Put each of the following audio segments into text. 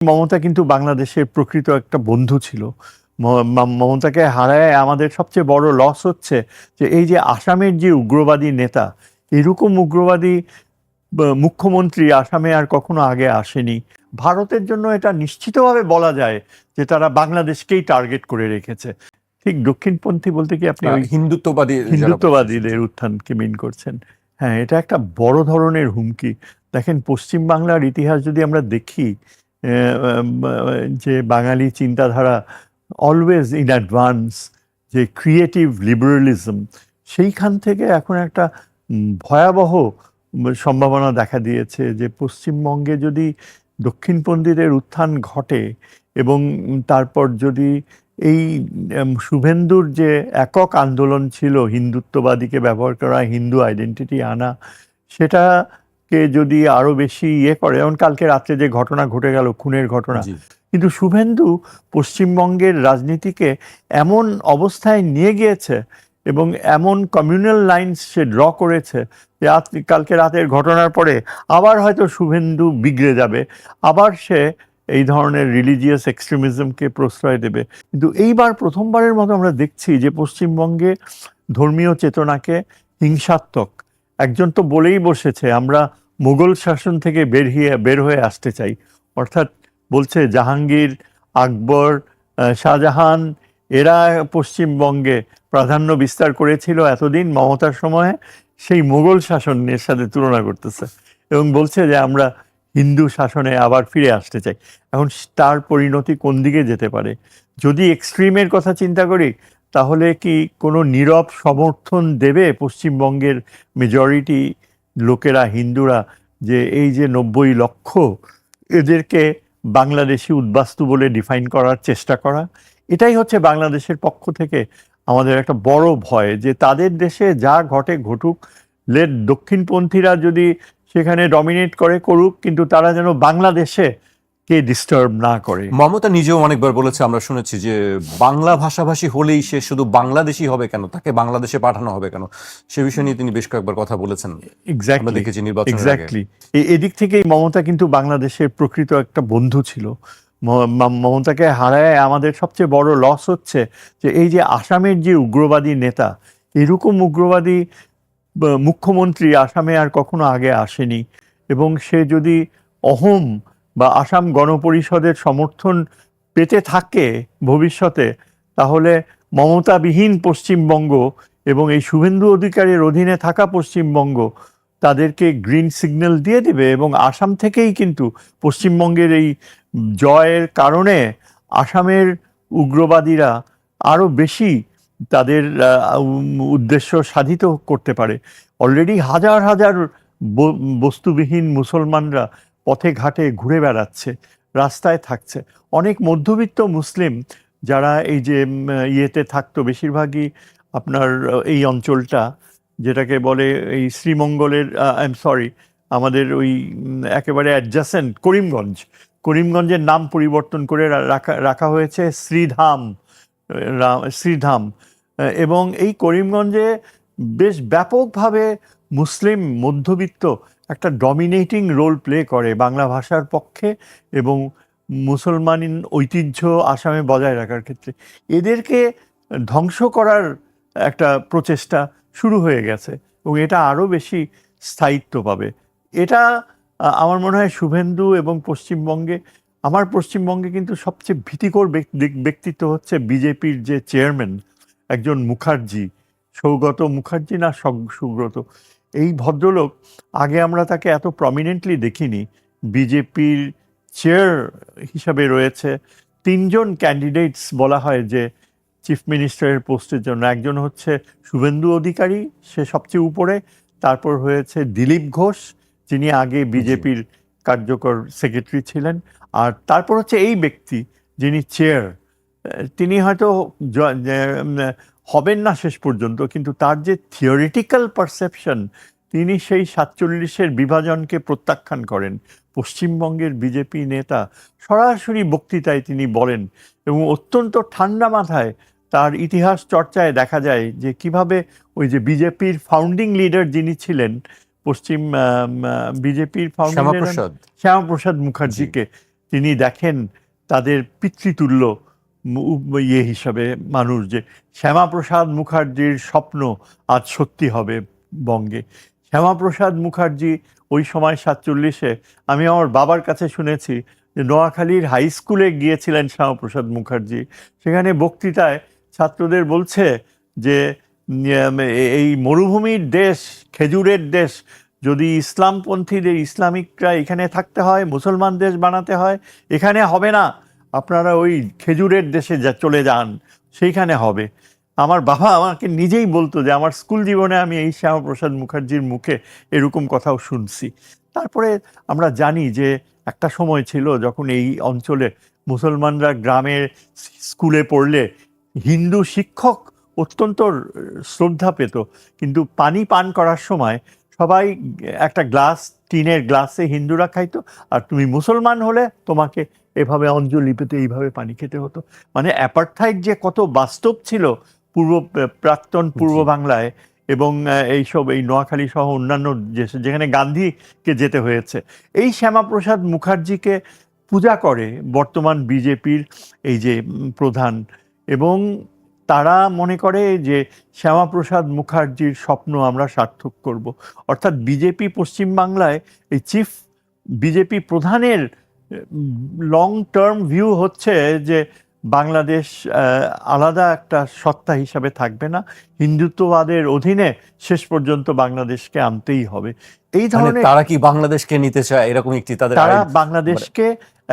মমতা কিন্তু বাংলাদেশের প্রকৃত একটা বন্ধু ছিল। মমতাকে হারায় আমাদের সবচেয়ে বড় লস হচ্ছে যে এই যে আসামের যে উগ্রবাদী নেতা, এরকম উগ্রবাদী মুখ্যমন্ত্রী আসামে আর কখনো আগে আসেনি। ভারতের জন্য এটা নিশ্চিতভাবে বলা যায় যে তারা বাংলাদেশকেই টার্গেট করে রেখেছে। ঠিক দক্ষিণপন্থী বলতে কি আপনি ওই হিন্দুত্ববাদীদের উত্থানকে মিন করছেন? হ্যাঁ, এটা একটা বড় ধরনের হুমকি। দেখেন, পশ্চিম বাংলার ইতিহাস যদি আমরা দেখি, যে বাঙালি চিন্তাধারা অলওয়েজ ইন অ্যাডভান্স, যে ক্রিয়েটিভ লিবারালিজম, সেইখান থেকে এখন একটা ভয়াবহ সম্ভাবনা দেখা দিয়েছে যে পশ্চিমবঙ্গে যদি দক্ষিণপন্থীদের উত্থান ঘটে এবং তারপর যদি এই শুভেন্দুর যে একক আন্দোলন ছিল হিন্দুত্ববাদীকে ব্যবহার করা, হিন্দু আইডেন্টিটি আনা, সেটাকে যদি আরো বেশি করে, যেমন কালকে রাত্রে যে ঘটনা ঘটে গেল, খুনের ঘটনা, কিন্তু শুভেন্দু পশ্চিমবঙ্গের রাজনীতিকে এমন অবস্থায় নিয়ে গিয়েছে এবং এমন কমিউনাল লাইন্স সে ড্র করেছে যে কালকে রাতের ঘটনার পরে আবার হয়তো শুভেন্দু বিগড়ে যাবে, আবার সে এই ধরনের রিলিজিয়াস এক্সট্রিমিজমকে প্রশ্রয় দেবে। কিন্তু এইবার প্রথমবারের মতো আমরা দেখছি যে পশ্চিমবঙ্গে ধর্মীয় চেতনাকে হিংসাত্মক একজন তো বলেই বসেছে, আমরা মুঘল শাসন থেকে বের হয়ে আসতে চাই। অর্থাৎ বলছে জাহাঙ্গীর, আকবর, শাহজাহান এরা পশ্চিমবঙ্গে প্রাধান্য বিস্তার করেছিল এতদিন মমতার সময়ে, সেই মুঘল শাসনের সাথে তুলনা করতেছে এবং বলছে যে আমরা হিন্দু শাসনে আবার ফিরে আসতে চাই। এখন তার পরিণতি কোন দিকে যেতে পারে? যদি এক্সট্রিমের কথা চিন্তা করি, তাহলে কি কোনো নীরব সমর্থন দেবে পশ্চিমবঙ্গের মেজরিটি লোকেরা, হিন্দুরা, যে এই যে 90 লক্ষ, এদেরকে বাংলাদেশি উদ্বাস্তু বলে ডিফাইন করার চেষ্টা করা? এটাই হচ্ছে বাংলাদেশের পক্ষ থেকে আমাদের একটা বড় ভয়, যে তাদের দেশে যা ঘটে ঘটুক, দক্ষিণপন্থীরা যদি সেখানে ডমিনেট করে করুক, কিন্তু তারা যেন বাংলাদেশে কে ডিস্টার্ব না করে। মমতা নিজেও অনেকবার বলেছে, আমরা শুনেছি যে বাংলা ভাষাভাষী হলেই সে শুধু বাংলাদেশি হবে কেন, তাকে বাংলাদেশে পাঠানো হবে কেন, সে বিষয় নিয়ে তিনি বেশ কয়েকবার কথা বলেছেন। এক্স্যাক্টলি এদিক থেকেই মমতা কিন্তু বাংলাদেশের প্রকৃত একটা বন্ধু ছিল। মমতাকে হারায় আমাদের সবচেয়ে বড় লস হচ্ছে যে এই যে আসামের যে উগ্রবাদী নেতা, এরকম উগ্রবাদী মুখ্যমন্ত্রী আসামে আর কখনো আগে আসেনি। এবং সে যদি অহোম বা আসাম গণপরিষদের সমর্থন পেতে থাকে ভবিষ্যতে, তাহলে মমতাবিহীন পশ্চিমবঙ্গ এবং এই শুভেন্দু অধিকারীর অধীনে থাকা পশ্চিমবঙ্গ তাদেরকে গ্রিন সিগন্যাল দিয়ে দিবে। এবং আসাম থেকেই কিন্তু পশ্চিমবঙ্গের এই জয়ের কারণে আসামের উগ্রবাদীরা আরও বেশি তাদের উদ্দেশ্য সাধিত করতে পারে। অলরেডি হাজার হাজার বস্তুবিহীন মুসলমানরা পথে ঘাটে ঘুরে বেড়াচ্ছে, রাস্তায় থাকছে। অনেক মধ্যবিত্ত মুসলিম যারা এই যে ইয়েতে থাকতো, বেশিরভাগই আপনার এই অঞ্চলটা যেটাকে বলে এই শ্রীমঙ্গলের, আমাদের ওই একেবারে অ্যাডজাসেন্ট করিমগঞ্জের নাম পরিবর্তন করে রাখা হয়েছে শ্রীধাম। এবং এই করিমগঞ্জে বেশ ব্যাপকভাবে মুসলিম মধ্যবিত্ত একটা ডমিনেটিং রোল প্লে করে বাংলা ভাষার পক্ষে এবং মুসলমান ঐতিহ্য আসামে বজায় রাখার ক্ষেত্রে। এদেরকে ধ্বংস করার একটা প্রচেষ্টা শুরু হয়ে গেছে এবং এটা আরও বেশি স্থায়িত্ব পাবে। এটা আমার মনে হয় শুভেন্দু এবং পশ্চিমবঙ্গে কিন্তু সবচেয়ে ভীতিকর ব্যক্তিত্ব হচ্ছে বিজেপির যে চেয়ারম্যান, একজন মুখার্জি, সৌগত মুখার্জি না সুব্রত, এই ভদ্রলোক। আগে আমরা তাকে এত প্রমিনেন্টলি দেখিনি। বিজেপির চেয়ার হিসাবে রয়েছে 3 জন ক্যান্ডিডেটস বলা হয় যে চিফ মিনিস্টারের পোস্টের জন্য। একজন হচ্ছে শুভেন্দু অধিকারী, সে সবচেয়ে উপরে। তারপর হয়েছে দিলীপ ঘোষ, যিনি আগে বিজেপির কার্যকর সেক্রেটারি ছিলেন। আর তারপর হচ্ছে এই ব্যক্তি যিনি চেয়ার, তিনি হয়তো হবেন না শেষ পর্যন্ত, কিন্তু তার যে থিওরিটিক্যাল পারসেপশন, তিনি সেই 47-এর বিভাজনকে প্রত্যাখ্যান করেন। পশ্চিমবঙ্গের বিজেপি নেতা সরাসরি বক্তৃতায় তিনি বলেন এবং অত্যন্ত ঠান্ডা মাথায় তার ইতিহাস চর্চায় দেখা যায় যে কিভাবে ওই যে বিজেপির ফাউন্ডিং লিডার যিনি ছিলেন, বিজেপির ফাউন্ডিং লিডার শ্যামাপ্রসাদ মুখার্জিকে তিনি দেখেন তাদের পিতৃতুল্য হিসাবে মানুষ, যে শ্যামাপ্রসাদ মুখার্জির স্বপ্ন আজ সত্যি হবে বঙ্গে। শ্যামাপ্রসাদ মুখার্জি ওই সময় 47-এ আমি আমার বাবার কাছে শুনেছি যে নোয়াখালীর হাই স্কুলে গিয়েছিলেন শ্যামাপ্রসাদ মুখার্জি। সেখানে বক্তৃতায় ছাত্রদের বলছে যে এই মরুভূমির দেশ, খেজুরের দেশ, যদি ইসলামপন্থীদের, ইসলামিকরা এখানে থাকতে হয়, মুসলমান দেশ বানাতে হয়, এখানে হবে না, আপনারা ওই খেজুরের দেশে চলে যান, সেইখানে হবে। আমার বাবা আমাকে নিজেই বলতো যে আমার স্কুল জীবনে আমি এই শ্যামাপ্রসাদ মুখার্জির মুখে এরকম কথাও শুনছি। তারপরে আমরা জানি যে একটা সময় ছিল যখন এই অঞ্চলে মুসলমানরা গ্রামের স্কুলে পড়লে হিন্দু শিক্ষক অত্যন্ত শ্রদ্ধা পেত, কিন্তু পানি পান করার সময় সবাই একটা গ্লাস, টিনের গ্লাসে হিন্দুরা খাইতো, আর তুমি মুসলমান হলে তোমাকে এভাবে অঞ্জলি পেতে এইভাবে পানি খেতে হতো। মানে অ্যাপার্থাইড যে কত বাস্তব ছিল প্রাক্তন পূর্ব বাংলায়, এবং এইসব এই নোয়াখালী সহ অন্যান্য যেখানে গান্ধীকে যেতে হয়েছে। এই শ্যামাপ্রসাদ মুখার্জিকে পূজা করে বর্তমান বিজেপির এই যে প্রধান, এবং তারা মনে করে যে শ্যামাপ্রসাদ মুখার্জির স্বপ্ন আমরা সার্থক করব। অর্থাৎ বিজেপি পশ্চিমবাংলায় এই চিফ বিজেপি প্রধানের লং টার্ম ভিউ হচ্ছে যে বাংলাদেশ আলাদা একটা সত্তা হিসাবে থাকবে না, হিন্দুত্ববাদের অধীনে শেষ পর্যন্ত বাংলাদেশকে আনতেই হবে। এই ধরনের তারা কি বাংলাদেশকে নিতে চায়, এরকম একটি তারা বাংলাদেশকে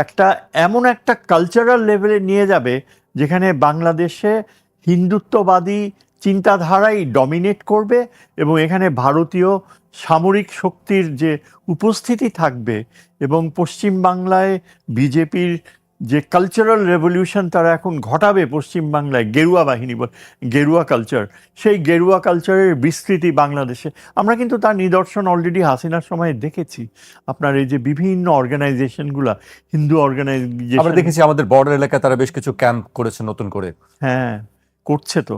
একটা এমন একটা কালচারাল লেভেলে নিয়ে যাবে যেখানে বাংলাদেশে হিন্দুত্ববাদী চিন্তাধারাই ডমিনেট করবে, এবং এখানে ভারতীয় সামরিক শক্তির যে উপস্থিতি থাকবে, এবং পশ্চিমবাংলায় বিজেপির যে কালচারাল রেভলিউশন তারা এখন ঘটাবে পশ্চিমবাংলায়, গেরুয়া বাহিনী, গেরুয়া কালচার, সেই গেরুয়া কালচারের বিস্তৃতি বাংলাদেশে আমরা কিন্তু তার নিদর্শন অলরেডি হাসিনার সময় দেখেছি। আপনার এই যে বিভিন্ন অর্গানাইজেশনগুলা, হিন্দু অর্গানাইজেশন, আমরা দেখেছি আমাদের বর্ডার এলাকায় তারা বেশ কিছু ক্যাম্প করেছে নতুন করে। হ্যাঁ, করছে তো,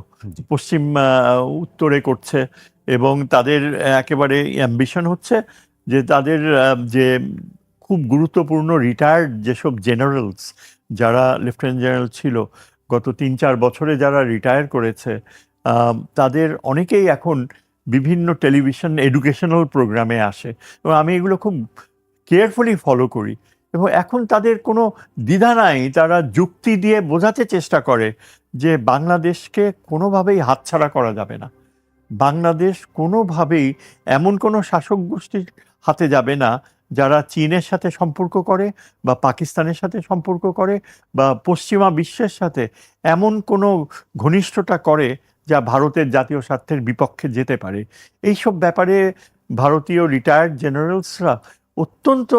পশ্চিম উত্তরে করছে, এবং তাদের একেবারে অ্যাম্বিশন হচ্ছে যে তাদের যে খুব গুরুত্বপূর্ণ রিটায়ার্ড যেসব জেনারেলস, যারা লেফটেন্যান্ট জেনারেল ছিল গত 3-4 বছরে, যারা রিটায়ার করেছে, তাদের অনেকেই এখন বিভিন্ন টেলিভিশন এডুকেশনাল প্রোগ্রামে আসে, এবং আমি এগুলো খুব কেয়ারফুলি ফলো করি। এবং এখন তাদের কোনো দ্বিধা নাই, তারা যুক্তি দিয়ে বোঝাতে চেষ্টা করে যে বাংলাদেশকে কোনোভাবেই হাতছাড়া করা যাবে না, বাংলাদেশ কোনোভাবেই এমন কোনো শাসক গোষ্ঠীর হাতে যাবে না যারা চীনের সাথে সম্পর্ক করে, বা পাকিস্তানের সাথে সম্পর্ক করে, বা পশ্চিমা বিশ্বের সাথে এমন কোনো ঘনিষ্ঠতা করে যা ভারতের জাতীয় স্বার্থের বিপক্ষে যেতে পারে। এইসব ব্যাপারে ভারতীয় রিটায়ার্ড জেনারেলসরা অত্যন্ত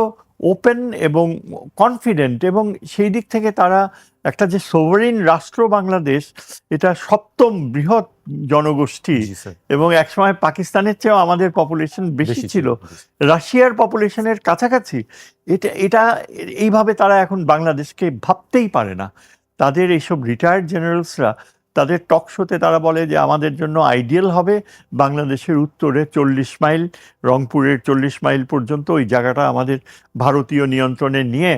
ওপেন এবং কনফিডেন্ট, এবং সেই দিক থেকে তারা একটা যে সোভারেন রাষ্ট্র বাংলাদেশ, এটা 7ম বৃহৎ জনগোষ্ঠী, এবং একসময় পাকিস্তানের চেয়েও আমাদের পপুলেশন বেশি ছিল, রাশিয়ার পপুলেশনের কাছাকাছি। এটা এইভাবে তারা এখন বাংলাদেশকে ভাবতেই পারে না। তাদের এইসব রিটায়ার্ড জেনারেলসরা তাদের টক শোতে তারা বলে যে আমাদের জন্য আইডিয়াল হবে বাংলাদেশের উত্তরে 40 মাইল, রংপুরের 40 মাইল পর্যন্ত ওই জায়গাটা আমাদের ভারতীয় নিয়ন্ত্রণে নিয়ে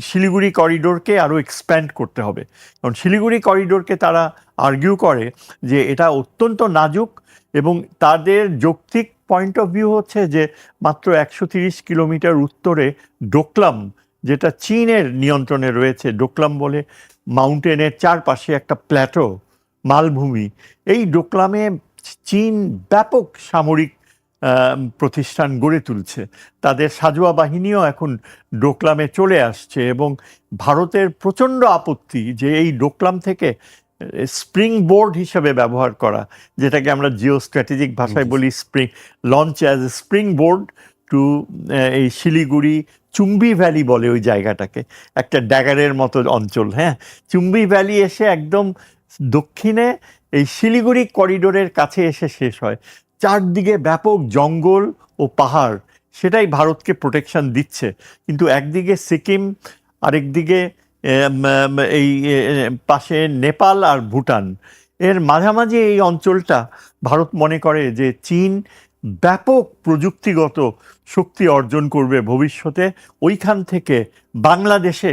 শিলিগুড়ি করিডোরকে আরও এক্সপ্যান্ড করতে হবে। কারণ শিলিগুড়ি করিডোরকে তারা আর্গিউ করে যে এটা অত্যন্ত নাজুক, এবং তাদের যৌক্তিক পয়েন্ট অফ ভিউ হচ্ছে যে মাত্র 130 কিলোমিটার উত্তরে ডোকলাম, যেটা চীনের নিয়ন্ত্রণে রয়েছে, ডোকলাম বলে মাউন্টেনের চারপাশে একটা প্ল্যাটো, মালভূমি, এই ডোকলামে চীন ব্যাপক সামরিক প্রতিষ্ঠান গড়ে তুলছে, তাদের সাজোয়া বাহিনীও এখন ডোকলামে চলে আসছে, এবং ভারতের প্রচণ্ড আপত্তি যে এই ডোকলাম থেকে স্প্রিং বোর্ড হিসেবে ব্যবহার করা, যেটাকে আমরা জিও স্ট্র্যাটেজিক ভাষায় বলি launch as a springboard to এই শিলিগুড়ি, চুম্বি ভ্যালি বলে ওই জায়গাটাকে, একটা ড্যাগারের মতো অঞ্চল। হ্যাঁ, চুম্বি ভ্যালি এসে একদম দক্ষিণে এই শিলিগুড়ি করিডোরের কাছে এসে শেষ হয়, চারদিকে ব্যাপক জঙ্গল ও পাহাড়, সেটাই ভারতকে প্রোটেকশন দিচ্ছে। কিন্তু একদিকে সিকিম, আরেকদিকে এই পাশে নেপাল আর ভুটান, এর মাঝামাঝি এই অঞ্চলটা ভারত মনে করে যে চীন ব্যাপক প্রযুক্তিগত শক্তি অর্জন করবে ভবিষ্যতে। ওইখান থেকে বাংলাদেশে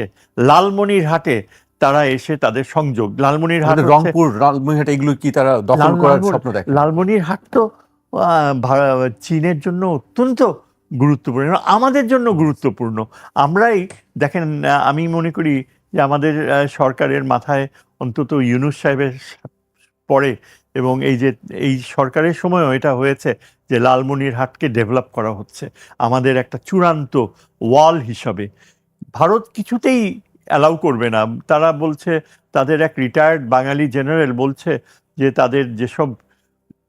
লালমনিরহাটে তারা এসে তাদের সংযোগ, লালমনিরহাট আমাদের রংপুর, লালমনিরহাট এগুলো কি তারা দখল করার স্বপ্ন দেখে? লালমনিরহাট তো চীনের জন্য অত্যন্ত গুরুত্বপূর্ণ, আমাদের জন্য গুরুত্বপূর্ণ। আমরাই দেখেন, আমি মনে করি যে আমাদের সরকারের মাথায় অন্তত ইউনূস সাহেবের পরে, এবং এই সরকারের সময়ও এটা হয়েছে যে লালমনিরহাটকে ডেভেলপ করা হচ্ছে আমাদের একটা চূড়ান্ত ওয়াল হিসাবে। ভারত কিছুতেই অ্যালাউ করবে না। তারা বলছে, তাদের এক রিটায়ার্ড বাঙালি জেনারেল বলছে যে তাদের যেসব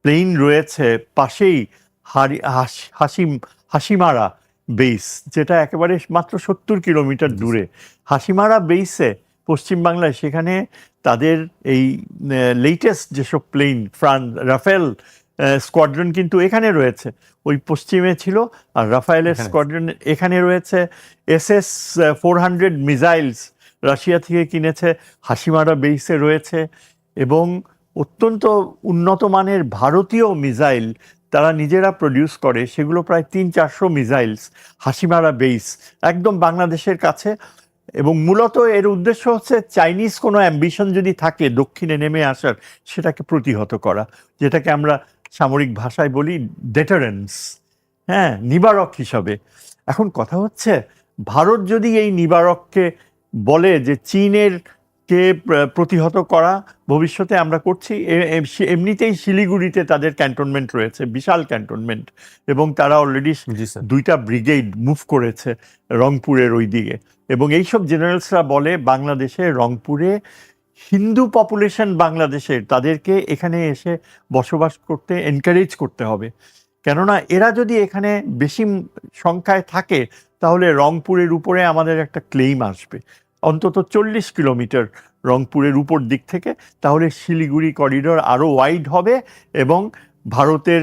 প্লেন রয়েছে পাশেই হাসিমারা বেস, যেটা একেবারে মাত্র 70 কিলোমিটার দূরে, হাসিমারা বেসে পশ্চিমবাংলায়, সেখানে তাদের এই লেটেস্ট যেসব প্লেন রাফেল স্কোয়াড্রন কিন্তু এখানে রয়েছে, ওই পশ্চিমে ছিল, আর রাফায়েলের স্কোয়াড্রন এখানে রয়েছে। SS-400 মিসাইলস রাশিয়া থেকে কিনেছে, হাসিমারা বেসে রয়েছে, এবং অত্যন্ত উন্নত মানের ভারতীয় মিসাইল তারা নিজেরা প্রডিউস করে, সেগুলো প্রায় 300-400 মিসাইলস হাসিমারা বেস একদম বাংলাদেশের কাছে। এবং মূলত এর উদ্দেশ্য হচ্ছে চাইনিজ কোনো অ্যাম্বিশন যদি থাকে দক্ষিণে নেমে আসার, সেটাকে প্রতিহত করা, যেটাকে আমরা সামরিক ভাষায় বলি ডেটারেন্স, হ্যাঁ, নিবারক হিসাবে। এখন কথা হচ্ছে, ভারত যদি এই নিবারককে বলে যে চীনের কে প্রতিহত করা ভবিষ্যতে আমরা করছি, এমনিতেই শিলিগুড়িতে তাদের ক্যান্টনমেন্ট রয়েছে, বিশাল ক্যান্টনমেন্ট, এবং তারা অলরেডি 2টা ব্রিগেড মুভ করেছে রংপুরের ওই দিকে। এবং এইসব জেনারেলসরা বলে বাংলাদেশে, রংপুরে হিন্দু পপুলেশন বাংলাদেশের, তাদেরকে এখানে এসে বসবাস করতে এনকারেজ করতে হবে, কেননা এরা যদি এখানে বেশি সংখ্যায় থাকে তাহলে রংপুরের উপরে আমাদের একটা ক্লেইম আসবে, অন্তত 40 কিলোমিটার রংপুরের উপর দিক থেকে, তাহলে শিলিগুড়ি করিডোর আরও ওয়াইড হবে এবং ভারতের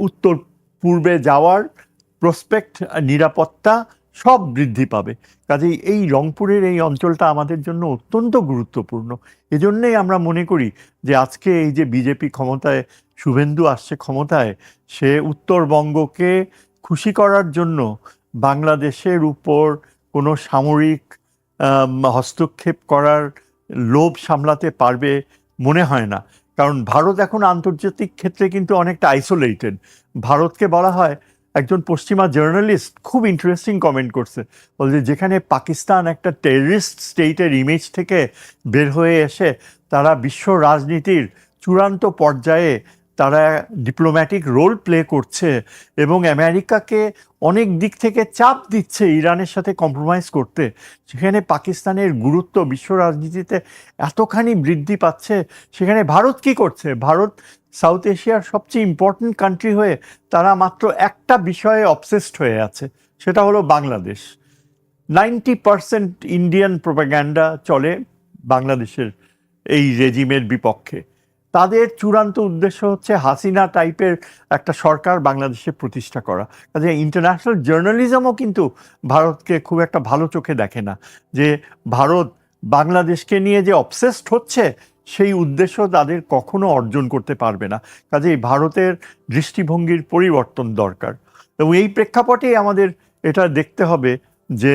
উত্তর পূর্বে যাওয়ার প্রসপেক্ট, নিরাপত্তা সব বৃদ্ধি পাবে। কাজেই এই রংপুরের এই অঞ্চলটা আমাদের জন্য অত্যন্ত গুরুত্বপূর্ণ। এজন্যই আমরা মনে করি যে আজকে এই যে বিজেপি ক্ষমতায়, শুভেন্দু আসছে ক্ষমতায়, সে উত্তরবঙ্গকে খুশি করার জন্য বাংলাদেশের উপর কোনো সামরিক হস্তক্ষেপ করার লোভ সামলাতে পারবে মনে হয় না। কারণ ভারত এখন আন্তর্জাতিক ক্ষেত্রে কিন্তু অনেকটা আইসোলেটেড। ভারতকে বলা হয়, একজন পশ্চিমা জার্নালিস্ট খুব ইন্টারেস্টিং কমেন্ট করছে, বলছে যেখানে পাকিস্তান একটা টেররিস্ট স্টেটের ইমেজ থেকে বের হয়ে এসে তারা বিশ্ব রাজনীতির চূড়ান্ত পর্যায়ে তারা ডিপ্লোম্যাটিক রোল প্লে করছে এবং আমেরিকাকে অনেক দিক থেকে চাপ দিচ্ছে ইরানের সাথে কম্প্রোমাইজ করতে, সেখানে পাকিস্তানের গুরুত্ব বিশ্ব রাজনীতিতে এতখানি বৃদ্ধি পাচ্ছে, সেখানে ভারত কি করছে? ভারত সাউথ এশিয়ার সবচেয়ে ইম্পর্ট্যান্ট কান্ট্রি হয়ে তারা মাত্র একটা বিষয়ে অবসেসড হয়ে আছে, সেটা হলো বাংলাদেশ। 90% ইন্ডিয়ান প্রোপাগ্যান্ডা চলে বাংলাদেশের এই রেজিমের বিপক্ষে। তাদের চূড়ান্ত উদ্দেশ্য হচ্ছে হাসিনা টাইপের একটা সরকার বাংলাদেশে প্রতিষ্ঠা করা। কাজে ইন্টারন্যাশনাল জার্নালিজমও কিন্তু ভারতকে খুব একটা ভালো চোখে দেখে না, যে ভারত বাংলাদেশকে নিয়ে যে অবসেসড হচ্ছে সেই উদ্দেশ্য তাদের কখনো অর্জন করতে পারবে না। কাজেই ভারতের দৃষ্টিভঙ্গির পরিবর্তন দরকার। এবং এই প্রেক্ষাপটেই আমাদের এটা দেখতে হবে যে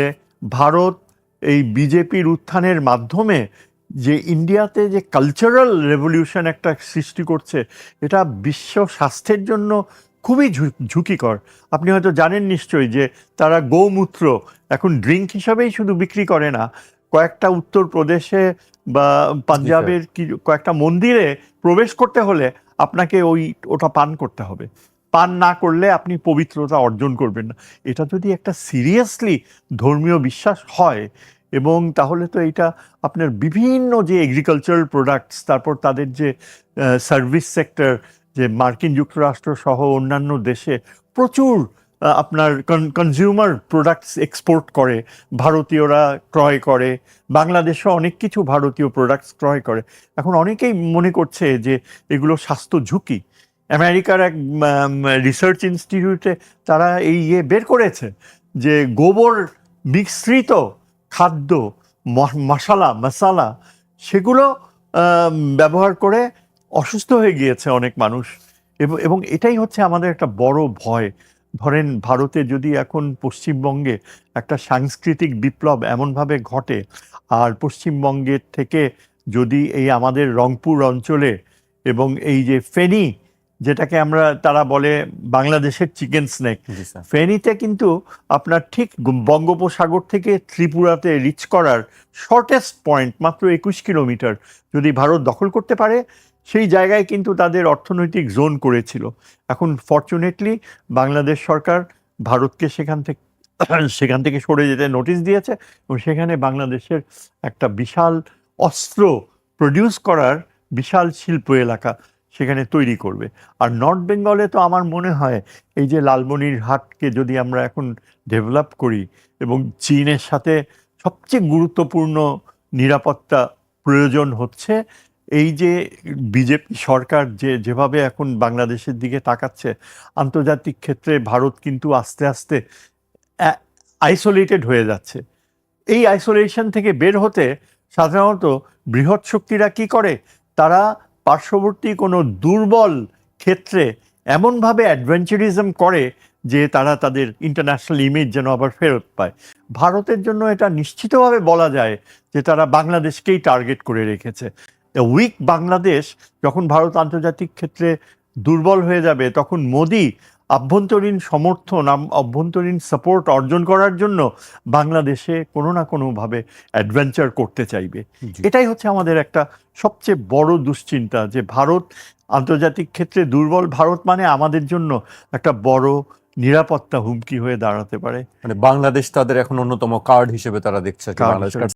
ভারত এই বিজেপির উত্থানের মাধ্যমে যে ইন্ডিয়াতে যে কালচারাল রেভলিউশন একটা সৃষ্টি করছে, এটা বিশ্ব স্বাস্থ্যের জন্য খুবই ঝুঁকিকর। আপনি হয়তো জানেন নিশ্চয়ই যে তারা গোমূত্র এখন ড্রিঙ্ক হিসাবেই শুধু বিক্রি করে না, কয়েকটা উত্তরপ্রদেশে বা পাঞ্জাবের কয়েকটা মন্দিরে প্রবেশ করতে হলে আপনাকে ওটা পান করতে হবে। পান না করলে আপনি পবিত্রতা অর্জন করবেন না। এটা যদি একটা সিরিয়াসলি ধর্মীয় বিশ্বাস হয়, এবং তাহলে তো এটা আপনার বিভিন্ন যে এগ্রিকালচারাল প্রোডাক্টস, তারপর তাদের যে সার্ভিস সেক্টর, যে মার্কিন যুক্তরাষ্ট্র সহ অন্যান্য দেশে প্রচুর আপনার কনজিউমার প্রোডাক্টস এক্সপোর্ট করে, ভারতীয়রা ক্রয় করে, বাংলাদেশও অনেক কিছু ভারতীয় প্রোডাক্টস ক্রয় করে। এখন অনেকেই মনে করছে যে এগুলো স্বাস্থ্য ঝুঁকি। আমেরিকার এক রিসার্চ ইনস্টিটিউটে তারা এই বের করেছে যে গোবর মিশ্রিত খাদ্য, মশালা সেগুলো ব্যবহার করে অসুস্থ হয়ে গিয়েছে অনেক মানুষ। এবং এটাই হচ্ছে আমাদের একটা বড় ভয়। ধরেন ভারতে যদি এখন পশ্চিমবঙ্গে একটা সাংস্কৃতিক বিপ্লব এমনভাবে ঘটে, আর পশ্চিমবঙ্গের থেকে যদি এই আমাদের রংপুর অঞ্চলে এবং এই যে ফেনী, যেটাকে আমরা তারা বলে বাংলাদেশের চিকেন স্নেক, জি স্যার। ফেনীতে কিন্তু আপনার ঠিক বঙ্গোপসাগর থেকে ত্রিপুরাতে রিচ করার শর্টেস্ট পয়েন্ট মাত্র 21 কিলোমিটার যদি ভারত দখল করতে পারে, সেই জায়গায় কিন্তু তাদের অর্থনৈতিক জোন করেছিল। এখন ফরচুনেটলি বাংলাদেশ সরকার ভারতকে সেখান থেকে সরে যেতে নোটিশ দিয়েছে, এবং সেখানে বাংলাদেশের একটা বিশাল অস্ত্র প্রডিউস করার বিশাল শিল্প এলাকা সেখানে তৈরি করবে। আর নর্থ বেঙ্গলে তো আমার মনে হয় এই যে লালমনিরহাটকে যদি আমরা এখন ডেভেলপ করি, এবং চীনের সাথে সবচেয়ে গুরুত্বপূর্ণ নিরাপত্তা প্রয়োজন হচ্ছে এই যে বিজেপি সরকার যেভাবে এখন বাংলাদেশের দিকে তাকাচ্ছে, আন্তর্জাতিক ক্ষেত্রে ভারত কিন্তু আস্তে আস্তে আইসোলেটেড হয়ে যাচ্ছে। এই আইসোলেশন থেকে বের হতে সাধারণত বৃহৎ শক্তিরা কি করে, তারা পার্শ্ববর্তী কোনো দুর্বল ক্ষেত্রে এমনভাবে অ্যাডভেঞ্চারিজম করে যে তারা তাদের ইন্টারন্যাশনাল ইমেজ যেন আবার ফেরত পায়। ভারতের জন্য এটা নিশ্চিতভাবে বলা যায় যে তারা বাংলাদেশকেই টার্গেট করে রেখেছে। উইক বাংলাদেশ, যখন ভারত আন্তর্জাতিক ক্ষেত্রে দুর্বল হয়ে যাবে, তখন মোদি আভ্যন্তরীণ সমর্থন, অভ্যন্তরীণ সাপোর্ট অর্জন করার জন্য বাংলাদেশে কোনো না কোনোভাবে অ্যাডভেঞ্চার করতে চাইবে। জি। এটাই হচ্ছে আমাদের একটা সবচেয়ে বড় দুশ্চিন্তা, যে ভারত আন্তর্জাতিক ক্ষেত্রে দুর্বল, ভারত মানে আমাদের জন্য একটা বড় নিরাপত্তা হুমকি হয়ে দাঁড়াতে পারে। মানে বাংলাদেশ তাদের এখন অন্যতম কার্ড হিসেবে তারা দেখছে, কার্ড বাংলাদেশ হিসেবে।